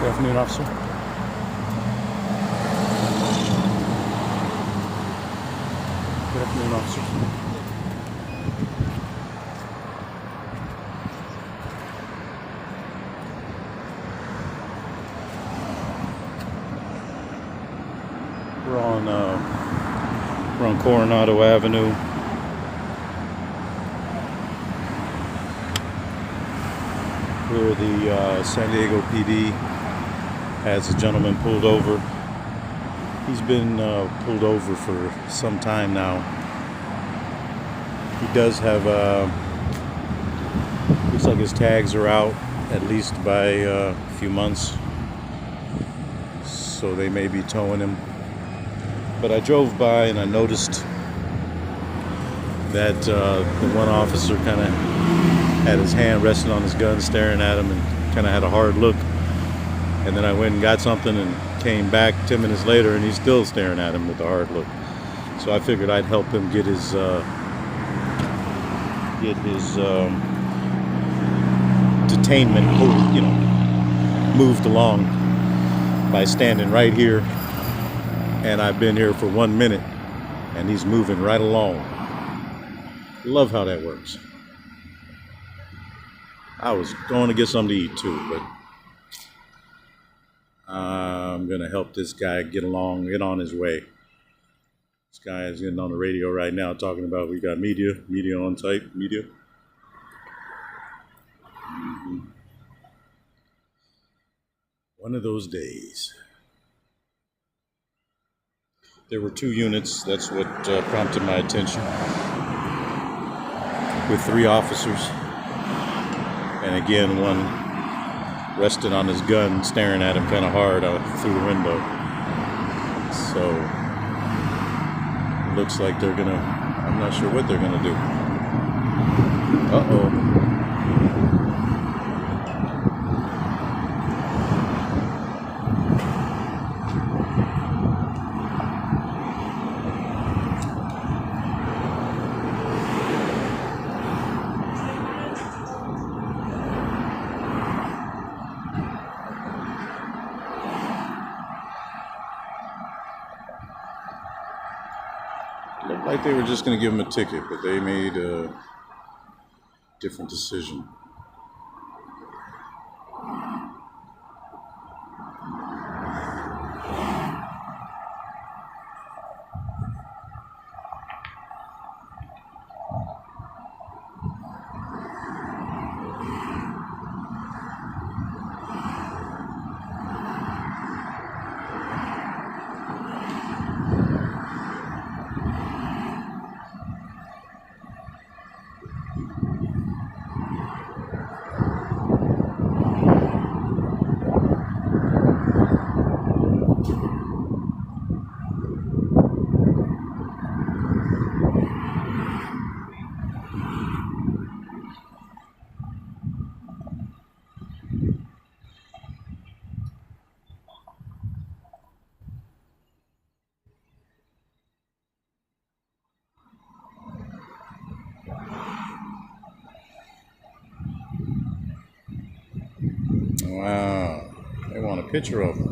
Good afternoon, officer. Good afternoon, officer. We're on Coronado Avenue. Where the San Diego PD has a gentleman pulled over. He's been pulled over for some time now. He does have looks like his tags are out at least by a few months, so they may be towing him. But I drove by and I noticed that the one officer kind of had his hand resting on his gun, staring at him, and kind of had a hard look. And then I went and got something and came back 10 minutes later, and he's still staring at him with a hard look. So I figured I'd help him get his detainment, moved along by standing right here. And I've been here for 1 minute, and he's moving right along. Love how that works. I was going to get something to eat too, but I'm going to help this guy get on his way. This guy is getting on the radio right now talking about we got media on site, media. One of those days. There were 2 units, that's what prompted my attention, with 3 officers. And again, one resting on his gun, staring at him kind of hard out through the window. So, looks like I'm not sure what they're gonna do. Uh-oh. Looked like they were just going to give him a ticket, but they made a different decision. Wow, they want a picture of him.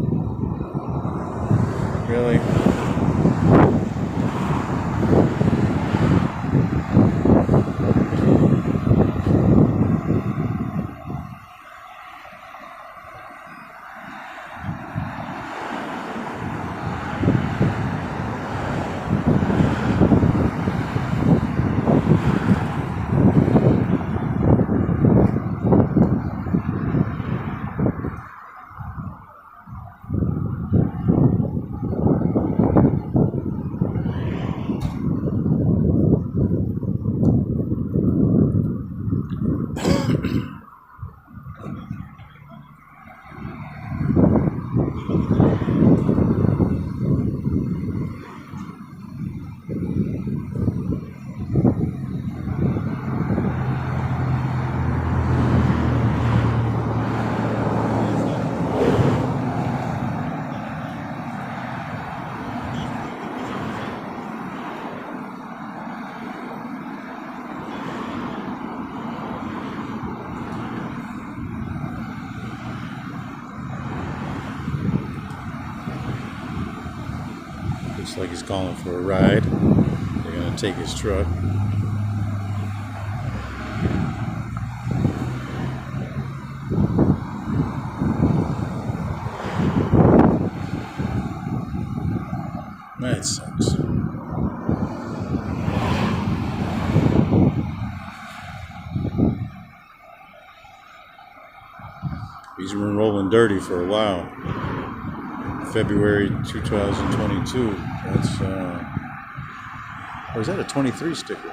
Really? Looks like he's calling for a ride. They're gonna take his truck. That sucks. He's been rolling dirty for a while. February 2022. That's or is that a 23 sticker?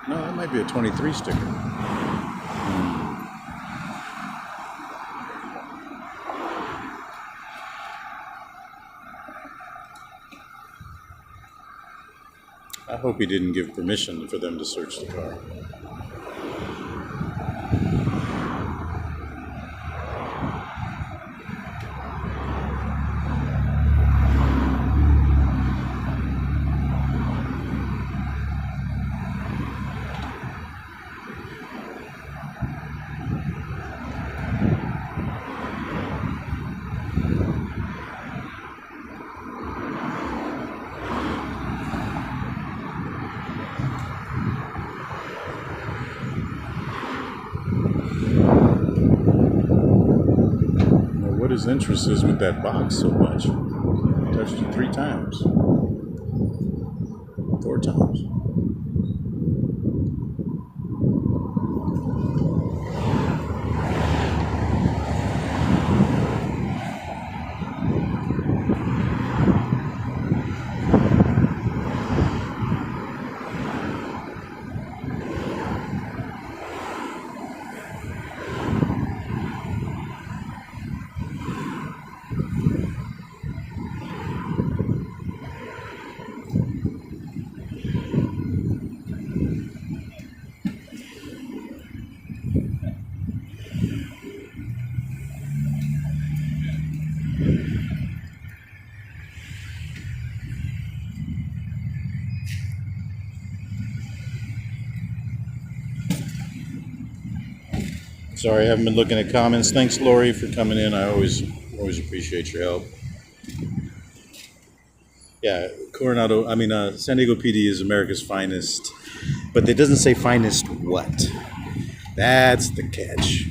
No, that might be a 23 sticker. I hope he didn't give permission for them to search the car. What his interest is with that box so much. He touched it 3 times. 4 times. Sorry, I haven't been looking at comments. Thanks, Lori, for coming in. I always appreciate your help. Yeah, San Diego PD is America's finest, but it doesn't say finest what. That's the catch.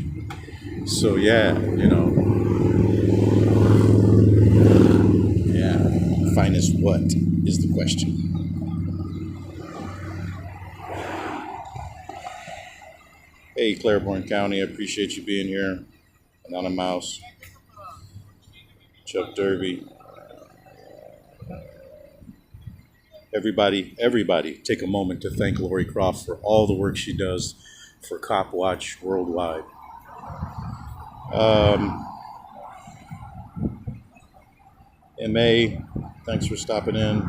So yeah, finest what is the question. Hey, Claiborne County, I appreciate you being here. Anana Mouse, Chuck Derby. Everybody, take a moment to thank Lori Croft for all the work she does for Copwatch worldwide. MA, thanks for stopping in.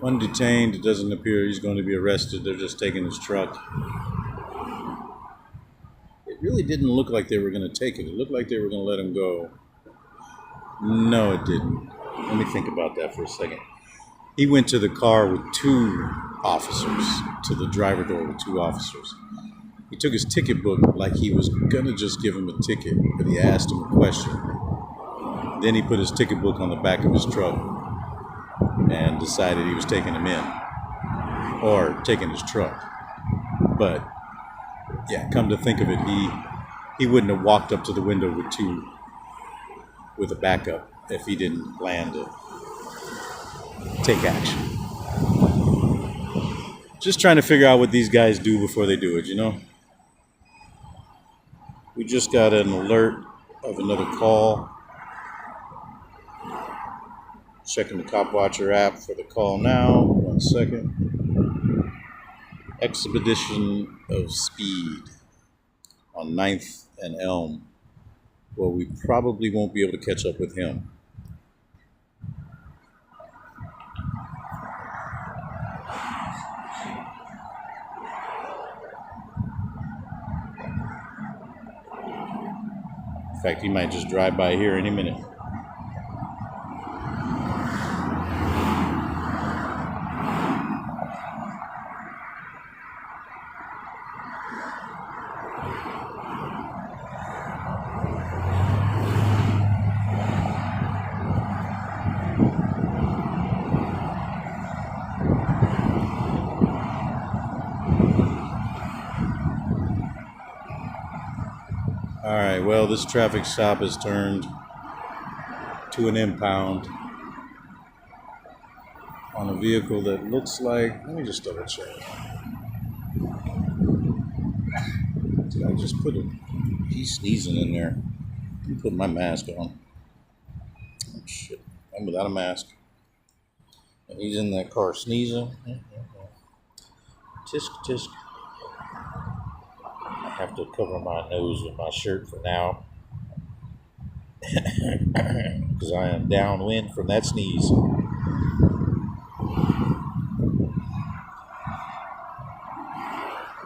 One detained. It doesn't appear he's going to be arrested. They're just taking his truck. It really didn't look like they were going to take it. It looked like they were going to let him go. No, it didn't. Let me think about that for a second. He went to the car with 2 officers, to the driver door with 2 officers. He took his ticket book like he was going to just give him a ticket, but he asked him a question. Then he put his ticket book on the back of his truck and decided he was taking him in, or taking his truck. But yeah, come to think of it, he wouldn't have walked up to the window with a backup if he didn't plan to take action. Just trying to figure out what these guys do before they do it, you know? We just got an alert of another call. Checking the CopWatcher app for the call now. 1 second. Expedition of speed on 9th and Elm. Well, we probably won't be able to catch up with him. In fact, he might just drive by here any minute. All right, well, this traffic stop has turned to an impound on a vehicle that looks like, let me just double check. Did I just put it? He's sneezing in there. Let me put my mask on. Oh, shit. I'm without a mask. And he's in that car sneezing. Tisk, tisk. I have to cover my nose with my shirt for now because I am downwind from that sneeze.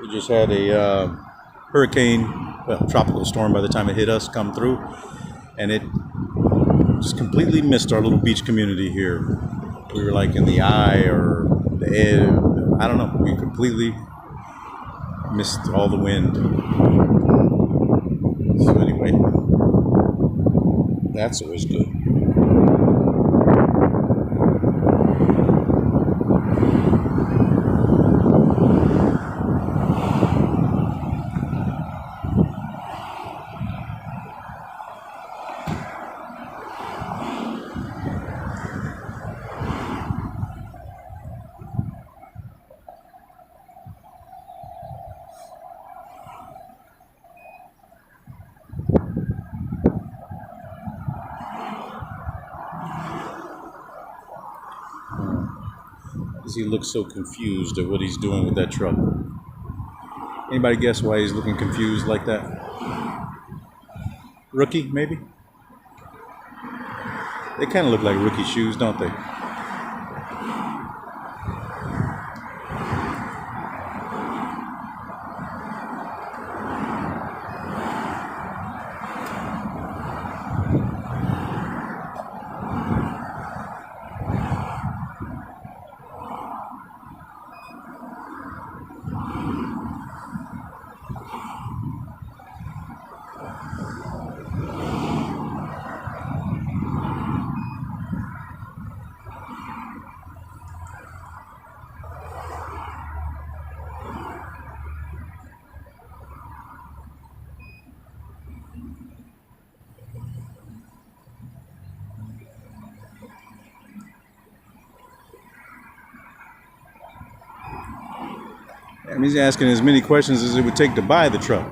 We just had a hurricane, well, tropical storm by the time it hit us, come through, and it just completely missed our little beach community here. We were like in the eye or the edge, I don't know, we completely missed all the wind. So anyway, that's always good. He looks so confused at what he's doing with that truck. Anybody guess why he's looking confused like that? Rookie, maybe? They kind of look like rookie shoes, don't they? And he's asking as many questions as it would take to buy the truck.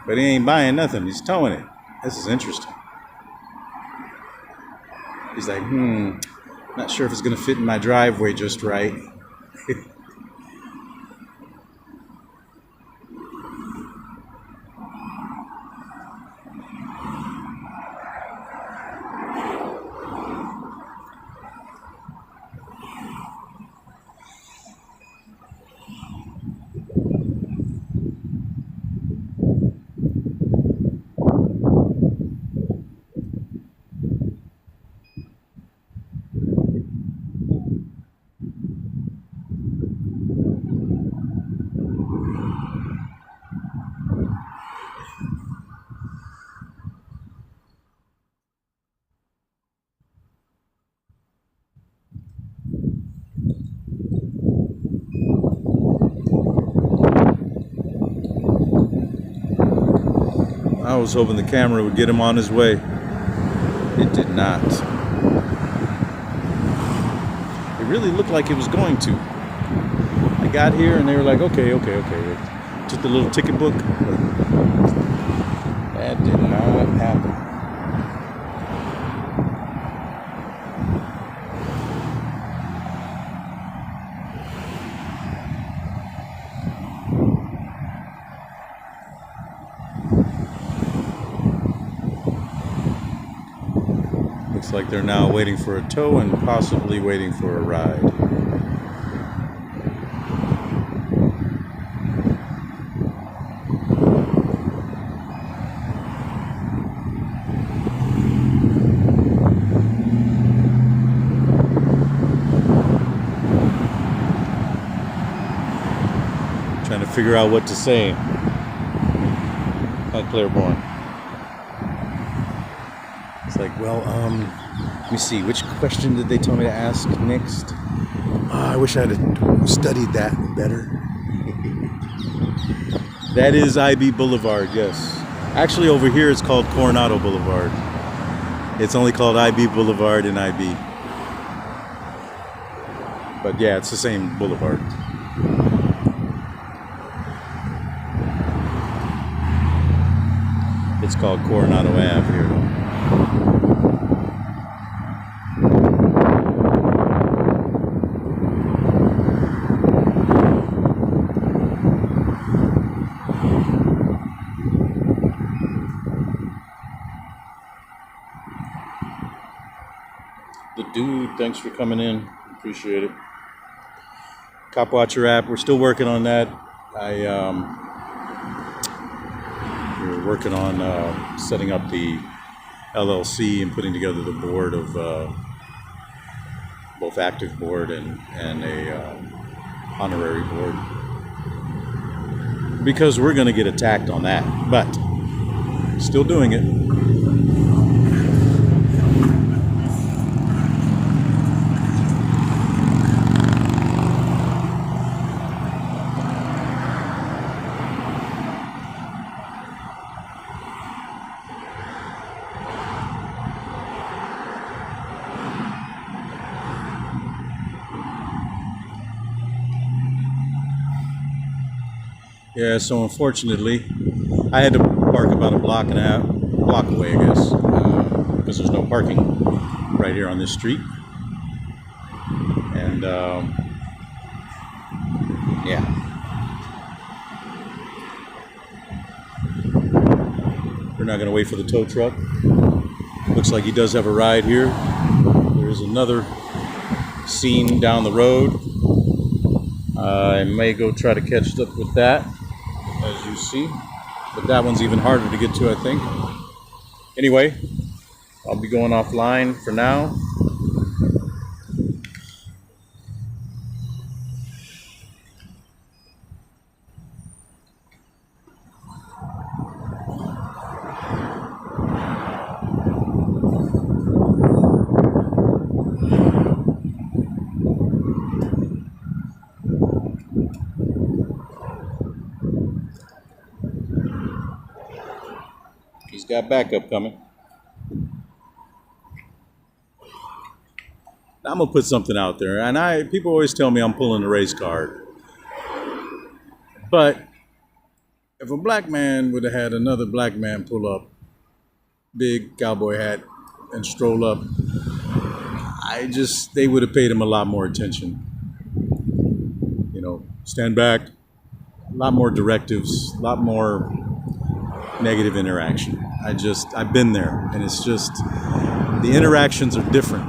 But he ain't buying nothing. He's towing it. This is interesting. He's like, Not sure if it's gonna fit in my driveway just right. I was hoping the camera would get him on his way. It did not. It really looked like it was going to. I got here and they were like, okay. Took the little ticket book. That did not happen. Looks like they're now waiting for a tow and possibly waiting for a ride. Trying to figure out what to say. Not Claiborne. It's like, well, let me see, which question did they tell me to ask next? I wish I had studied that better. That is IB Boulevard, yes. Actually, over here it's called Coronado Boulevard. It's only called IB Boulevard in IB. But yeah, it's the same boulevard. It's called Coronado Ave here. The dude, thanks for coming in. Appreciate it. Copwatcher app, we're still working on that. We're working on setting up the LLC and putting together the board of both active board and a honorary board, because we're going to get attacked on that, but still doing it. Yeah, so unfortunately, I had to park about a block away, I guess, because there's no parking right here on this street. And yeah, we're not going to wait for the tow truck. Looks like he does have a ride here. There's another scene down the road. I may go try to catch up with that, as you see, but that one's even harder to get to, I think. Anyway, I'll be going offline for now. He's got backup coming. I'm gonna put something out there, and people always tell me I'm pulling a race card, but if a black man would have had another black man pull up, big cowboy hat, and stroll up, they would have paid him a lot more attention. Stand back, a lot more directives, a lot more negative interaction. I've been there, and it's just, the interactions are different.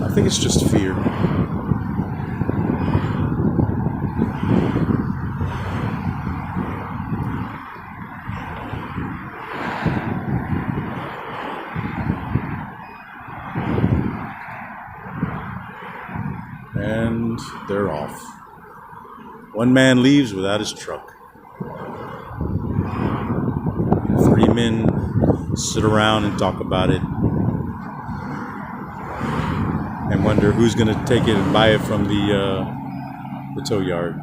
I think it's just fear. And they're off. One man leaves without his truck. 3 men sit around and talk about it and wonder who's going to take it and buy it from the tow yard.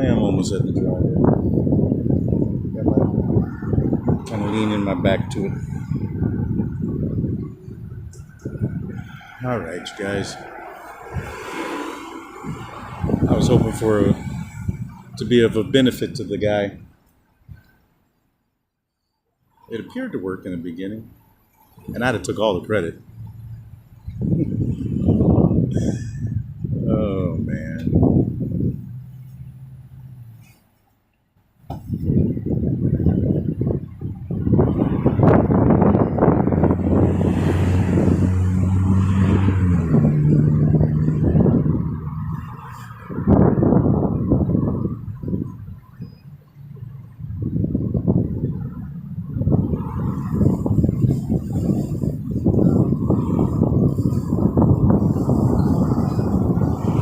Almost at the driveway. Got my kind of leaning my back to it. All right, you guys. I was hoping to be of a benefit to the guy. It appeared to work in the beginning, and I'd have took all the credit. Oh man.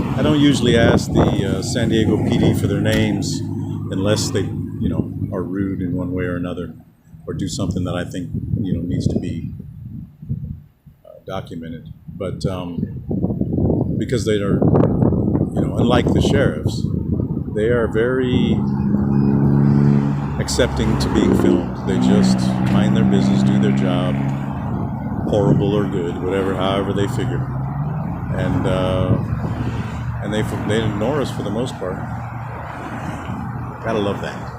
I don't usually ask the San Diego PD for their names unless they, are rude in one way or another, or do something that I think, needs to be documented. But because they are, unlike the sheriffs, they are very accepting to being filmed. They just mind their business, do their job, horrible or good, however they figure, and they ignore us for the most part. Gotta love that.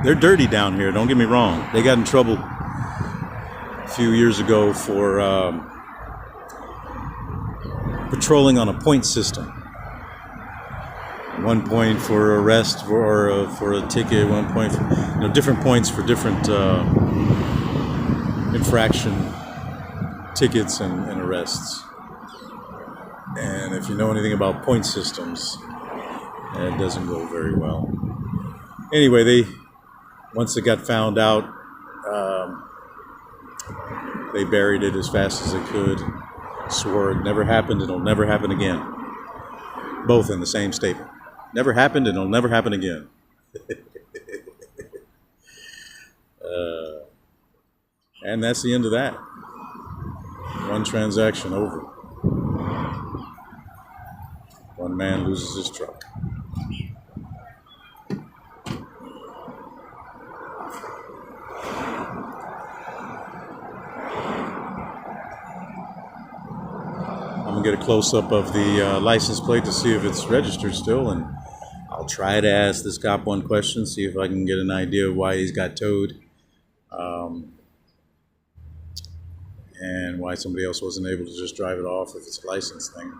They're dirty down here, don't get me wrong. They got in trouble a few years ago for patrolling on a point system. 1 point for arrest or for a ticket, 1 point for, different points for different infraction tickets and arrests. And if you know anything about point systems, it doesn't go very well. Anyway, once it got found out, they buried it as fast as they could, swore it never happened and it'll never happen again. Both in the same statement. Never happened and it'll never happen again. And that's the end of that. One transaction over. One man loses his truck. I'm gonna get a close-up of the license plate to see if it's registered still, and I'll try to ask this cop one question, see if I can get an idea of why he's got towed, and why somebody else wasn't able to just drive it off if it's a license thing.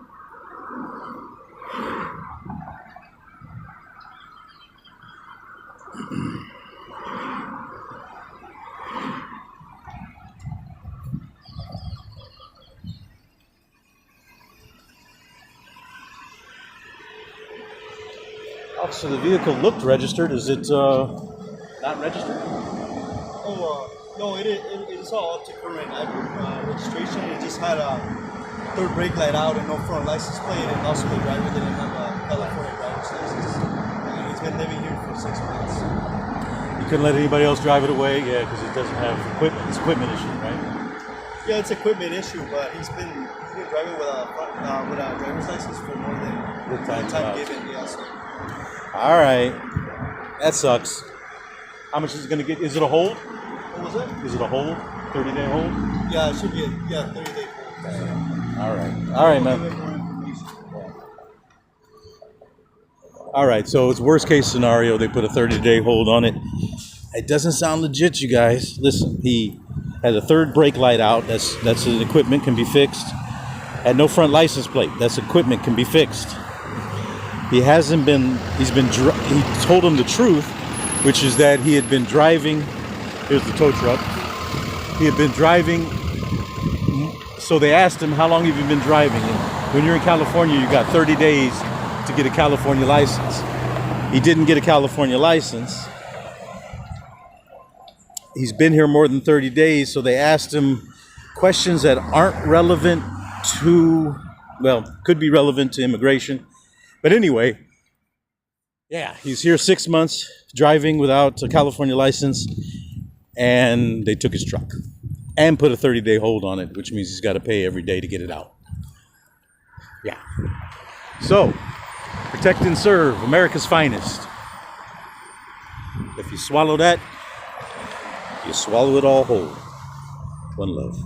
So the vehicle looked registered. Is it not registered? No, it is all up to current registration. It just had a third brake light out and no front license plate, and also the driver didn't have a California driver's license. And he's been living here for 6 months. You couldn't let anybody else drive it away? Yeah, because it doesn't have equipment. It's equipment issue, right? Yeah, it's equipment issue, but he's been driving with a driver's license for more than Good time given. Yes. All right. That sucks. How much is it going to get? Is it a hold? What was it? Is it a hold? 30-day hold? Yeah, it should be 30-day hold. All right. All right, man. All right, so it's worst case scenario. They put a 30-day hold on it. It doesn't sound legit, you guys. Listen, he had a third brake light out. That's an equipment, can be fixed. Had no front license plate. That's equipment, can be fixed. He hasn't been. He told them the truth, which is that he had been driving. Here's the tow truck. He had been driving. So they asked him, "How long have you been driving?" And when you're in California, you got 30 days to get a California license. He didn't get a California license. He's been here more than 30 days, so they asked him questions that aren't relevant to, could be relevant to immigration. But anyway, yeah, he's here 6 months driving without a California license, and they took his truck and put a 30-day hold on it, which means he's got to pay every day to get it out. Yeah. So, protect and serve, America's finest. If you swallow that, you swallow it all whole. One love.